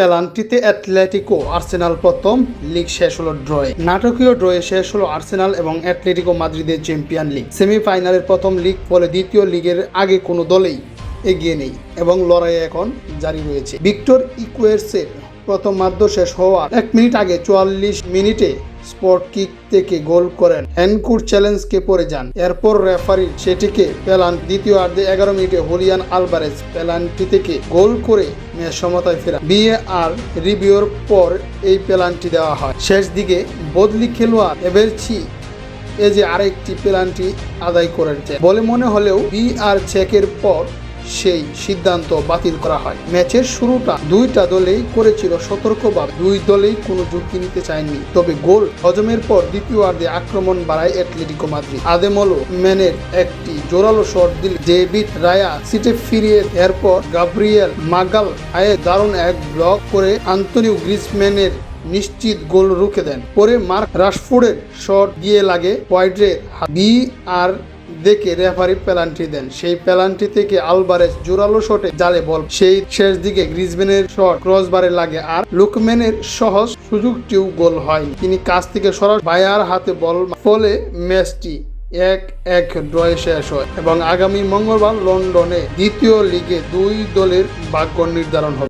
পেনাল্টিতে Atletico Arsenal প্রথম, league শেষ হলো ড্রয়ে। নাটকীয় ড্রয়ে শেষ হলো আর্সেনাল এবং অ্যাটলেটিকো মাদ্রিদের চ্যাম্পিয়ন লিগ। সেমিফাইনালের প্রথম লিগ, ফলে দ্বিতীয় লিগের আগে কোনো দলেই এগিয়ে নেই এবং লড়াই এখন জারি রয়েছে। ভিক্টর ইকুয়েসের প্রথমার্ধ শেষ হওয়ার 1 মিনিট আগে 44 মিনিটে স্পট কিক থেকে গোল করেন এনকুর চ্যালেঞ্জকে পড়ে যান। এরপর রেফারি সেটিকে পেনাল্টি। দ্বিতীয়ার্ধে 11 মিনিটে হুলিয়ান আলভারেজ পেনাল্টি থেকে গোল করে ম্যাচ সমতায় ফেরা। VAR রিভিউর পর এই পেনাল্টি দেওয়া হয়। শেষ দিকে বদলি খেলোয়াড় এবেরচি যে আরেকটি পেনাল্টি আদায় করেছে বলে মনে হলেও VAR চেকের পর সেই সিদ্ধান্ত বাতিল করা হয়। ম্যাচের শুরুটা দুইটা দলেই করেছিল সতর্কভাবে, দুই দলেই কোনো ঝুঁকি নিতে চায়নি। তবে গোল হজমের পর দ্বিতীয়ার্ধে আক্রমণ বাড়ায় অ্যাটলেটিকো মাদ্রিদ। আদেমোলো ম্যানের একটি জোরালো শট দিলে ডেভিড রায়া সিটে ফিরিয়ে, এরপর গাব্রিয়েল মাগাল দারুণ এক ব্লক করে আন্তোনিও গ্রিজম্যানের নিশ্চিত গোল রুখে দেন। পরে মার্ক রাশফোর্ডের শট গিয়ে লাগে ওয়াইডের। VAR দেখে রেফারি পেনাল্টি দেন। সেই পেনাল্টি থেকে আলভারেজ জোরালো শটে জালে বল। সেই শেষ দিকে গ্রিজম্যানের শট ক্রসবারে লাগে, আর লুকম্যানের সহজ সুযোগটিও গোল হয়নি। তিনি কাছ থেকে সরাসরি ভাইয়ার হাতে বল, ফলে ম্যাচটি 1-1 ড্রয়ে শেষ হয় এবং আগামী মঙ্গলবার লন্ডনে দ্বিতীয় লিগে দুই দলের ভাগ্য নির্ধারণ হবে।